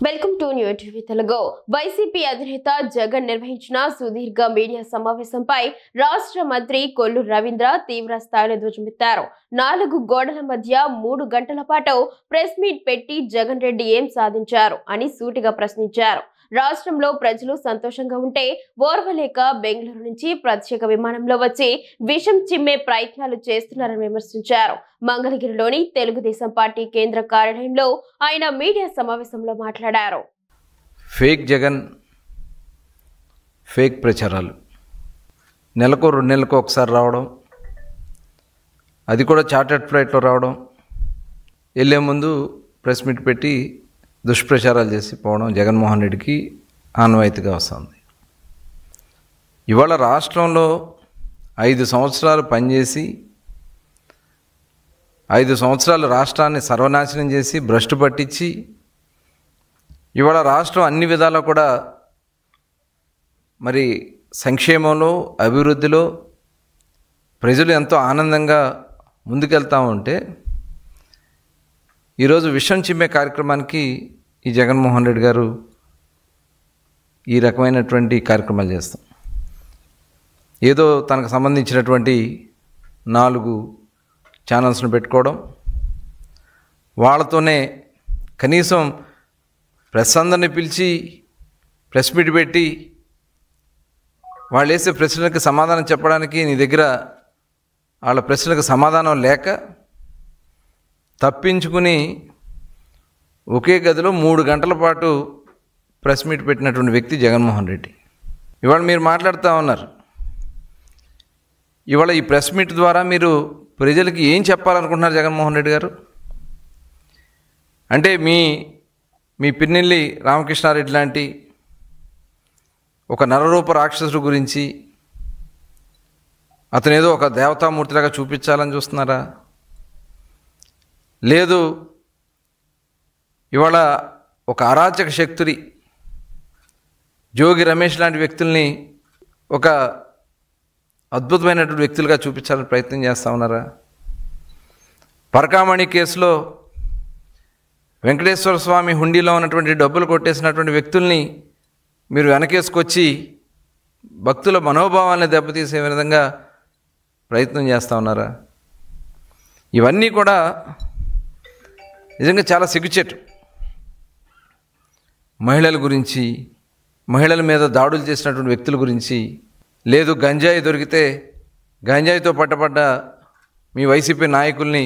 Welcome to new TV Telugu. YCP అధినేత జగన్ నిర్వహించిన సుదీర్ఘ మీడియా సమావేశంపై రాష్ట్ర మంత్రి కొల్లు రవీంద్ర తీవ్ర స్థాయిలో ధ్వజమెత్తారు. 4 గోడల మధ్య 3 గంటల పాటు ప్రెస్ మీట్ పెట్టి జగన్ రెడ్డి ఏం సాధించారు అని సూటిగా ప్రశ్నించారు. రాష్ట్రంలో ప్రజలు సంతోషంగా ఉంటే ఓర్వలేక బెంగళూరు నుంచి ప్రత్యేక విమానంలో వచ్చి విషం చిమ్మే ప్రయత్నాలు చేస్తున్నారని విమర్శించారు. మంగళగిరిలోని తెలుగుదేశం పార్టీ కేంద్ర కార్యాలయంలో ఆయన మీడియా సమావేశంలో మాట్లాడారు. ఫేక్ జగన్, ఫేక్ ప్రచారాలు నెలకు 2 నెలలకు ఒకసారి రావడం, అది కూడా చార్టర్డ్ ఫ్లైట్లో రావడం, వెళ్ళే ముందు ప్రెస్ మీట్ పెట్టి దుష్ప్రచారాలు చేసి పోవడం జగన్మోహన్ రెడ్డికి ఆనవాయితీగా వస్తుంది. ఇవాళ రాష్ట్రంలో 5 సంవత్సరాలు పనిచేసి 5 సంవత్సరాలు రాష్ట్రాన్ని సర్వనాశనం చేసి భ్రష్టు పట్టించి ఇవాళ రాష్ట్రం అన్ని విధాలా కూడా మరి సంక్షేమంలో, అభివృద్ధిలో ప్రజలు ఎంతో ఆనందంగా ముందుకెళ్తూ ఉంటే ఈరోజు విషం చిమ్మే కార్యక్రమానికి ఈ జగన్మోహన్ రెడ్డి గారు ఈ రకమైనటువంటి కార్యక్రమాలు చేస్తాం. ఏదో తనకు సంబంధించినటువంటి 4 ఛానల్స్ను పెట్టుకోవడం, వాళ్ళతోనే కనీసం ప్రెస్ అందరిని పిలిచి ప్రెస్ మీట్ పెట్టి వాళ్ళు వేసే ప్రశ్నలకు సమాధానం చెప్పడానికి నీ దగ్గర వాళ్ళ ప్రశ్నలకు సమాధానం లేక తప్పించుకుని ఒకే గదిలో 3 గంటల పాటు ప్రెస్ మీట్ పెట్టినటువంటి వ్యక్తి జగన్మోహన్ రెడ్డి. ఇవాళ మీరు మాట్లాడుతూ ఉన్నారు. ఇవాళ ఈ ప్రెస్ మీట్ ద్వారా మీరు ప్రజలకి ఏం చెప్పాలనుకుంటున్నారు జగన్మోహన్ రెడ్డి గారు? అంటే మీ పిన్నెల్లి రామకృష్ణారెడ్డి లాంటి ఒక నరరూప రాక్షసుడు గురించి అతనేదో ఒక దేవతామూర్తిలాగా చూపించాలని చూస్తున్నారా? లేదు, ఇవాళ ఒక అరాచక శక్తుడి జోగి రమేష్ లాంటి వ్యక్తుల్ని ఒక అద్భుతమైనటువంటి వ్యక్తులుగా చూపించాలని ప్రయత్నం చేస్తూ ఉన్నారా? పరకామణి కేసులో వెంకటేశ్వర స్వామి హుండీలో ఉన్నటువంటి డబ్బులు కొట్టేసినటువంటి వ్యక్తుల్ని మీరు వెనకేసుకొచ్చి భక్తుల మనోభావాన్ని దెబ్బతీసే విధంగా ప్రయత్నం చేస్తూ ఉన్నారా? ఇవన్నీ కూడా నిజంగా చాలా సిగ్గుచేటు. మహిళల గురించి, మహిళల మీద దాడులు చేసినటువంటి వ్యక్తుల గురించి, లేదు గంజాయి దొరికితే గంజాయితో పట్టబడ్డ మీ వైసీపీ నాయకుల్ని,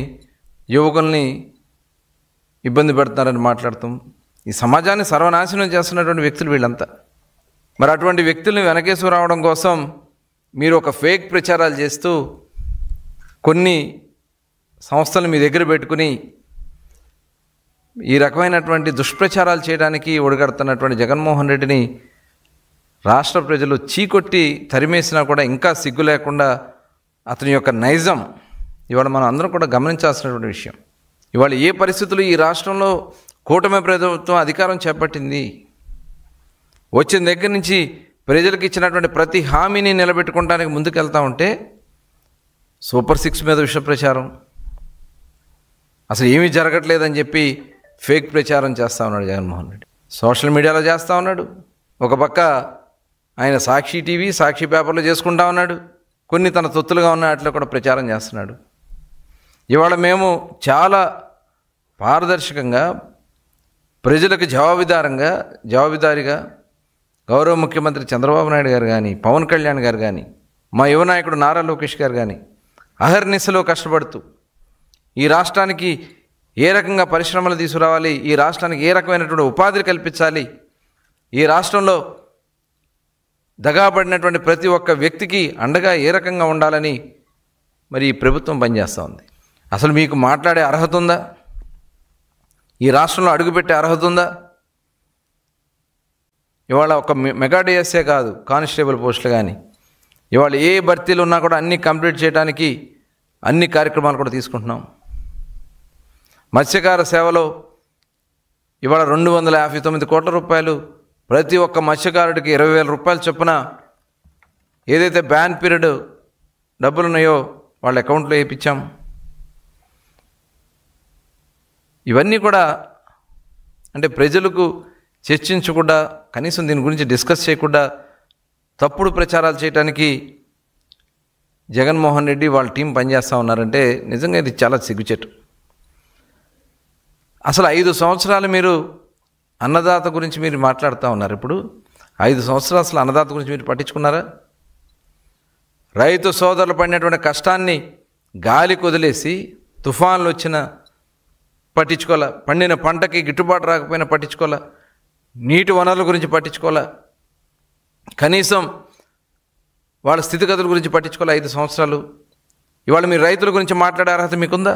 యువకుల్ని ఇబ్బంది పెడుతున్నారని మాట్లాడతాం. ఈ సమాజాన్ని సర్వనాశనం చేస్తున్నటువంటి వ్యక్తులు వీళ్ళంతా. మరి అటువంటి వ్యక్తుల్ని వెనకేసు రావడం కోసం మీరు ఒక ఫేక్ ప్రచారాలు చేస్తూ కొన్ని సంస్థలు మీ దగ్గర పెట్టుకుని ఈ రకమైనటువంటి దుష్ప్రచారాలు చేయడానికి ఒడిగడుతున్నటువంటి జగన్మోహన్ రెడ్డిని రాష్ట్ర ప్రజలు చీకొట్టి తరిమేసినా కూడా ఇంకా సిగ్గు లేకుండా అతని యొక్క నైజం ఇవాళ మనం అందరం కూడా గమనించాల్సినటువంటి విషయం. ఇవాళ ఏ పరిస్థితులు ఈ రాష్ట్రంలో కూటమి ప్రభుత్వం అధికారం చేపట్టింది, వచ్చిన దగ్గర నుంచి ప్రజలకు ఇచ్చినటువంటి ప్రతి హామీని నిలబెట్టుకోవడానికి ముందుకెళ్తూ ఉంటే సూపర్ 6 మీద విష ప్రచారం, అసలు ఏమీ జరగట్లేదని చెప్పి ఫేక్ ప్రచారం చేస్తూ ఉన్నాడు జగన్మోహన్ రెడ్డి. సోషల్ మీడియాలో చేస్తూ ఉన్నాడు. ఒక పక్క ఆయన సాక్షి టీవీ, సాక్షి పేపర్లో చేసుకుంటా ఉన్నాడు. కొన్ని తన తొత్తులుగా ఉన్న వాటిలో కూడా ప్రచారం చేస్తున్నాడు. ఇవాళ మేము చాలా పారదర్శకంగా ప్రజలకు జవాబుదారీగా గౌరవ ముఖ్యమంత్రి చంద్రబాబు నాయుడు గారు కానీ, పవన్ కళ్యాణ్ గారు కానీ, మా యువ నాయకుడు నారా లోకేష్ గారు కానీ అహర్నిశలో కష్టపడుతూ ఈ రాష్ట్రానికి ఏ రకంగా పరిశ్రమలు తీసుకురావాలి, ఈ రాష్ట్రానికి ఏ రకమైనటువంటి ఉపాధి కల్పించాలి, ఈ రాష్ట్రంలో దగాబడినటువంటి ప్రతి ఒక్క వ్యక్తికి అండగా ఏ రకంగా ఉండాలని మరి ఈ ప్రభుత్వం పనిచేస్తూ ఉంది. అసలు మీకు మాట్లాడే అర్హత ఉందా? ఈ రాష్ట్రంలో అడుగుపెట్టే అర్హత ఉందా? ఇవాళ ఒక మెగా డిఎస్ఏ కాదు, కానిస్టేబుల్ పోస్టులు కానీ ఇవాళ ఏ భర్తీలు ఉన్నా కూడా అన్నీ కంప్లీట్ చేయడానికి అన్ని కార్యక్రమాలు కూడా తీసుకుంటున్నాం. మత్స్యకార సేవలో ఇవాళ 259 కోట్ల రూపాయలు ప్రతి ఒక్క మత్స్యకారుడికి 20,000 రూపాయలు చొప్పున ఏదైతే బ్యాన్ పీరియడ్ డబ్బులు ఉన్నాయో వాళ్ళ అకౌంట్లో వేయించాం. ఇవన్నీ కూడా అంటే ప్రజలకు చర్చించకుండా, కనీసం దీని గురించి డిస్కస్ చేయకుండా తప్పుడు ప్రచారాలు చేయడానికి జగన్మోహన్ రెడ్డి వాళ్ళ టీం పనిచేస్తూ ఉన్నారంటే నిజంగా ఇది చాలా సిగ్గుచేటు. అసలు 5 సంవత్సరాలు మీరు అన్నదాత గురించి మీరు మాట్లాడుతూ ఉన్నారు. ఇప్పుడు 5 సంవత్సరాలు అసలు అన్నదాత గురించి మీరు పట్టించుకున్నారా? రైతు సోదరులు పడినటువంటి కష్టాన్ని గాలికి వదిలేసి, తుఫాన్లు వచ్చినా పట్టించుకోవాలా, పండిన పంటకి గిట్టుబాటు రాకపోయినా పట్టించుకోవాలా, నీటి వనరుల గురించి పట్టించుకోవాలా, కనీసం వాళ్ళ స్థితిగతుల గురించి పట్టించుకోవాలా 5 సంవత్సరాలు. ఇవాళ మీరు రైతుల గురించి మాట్లాడే అర్హత మీకుందా?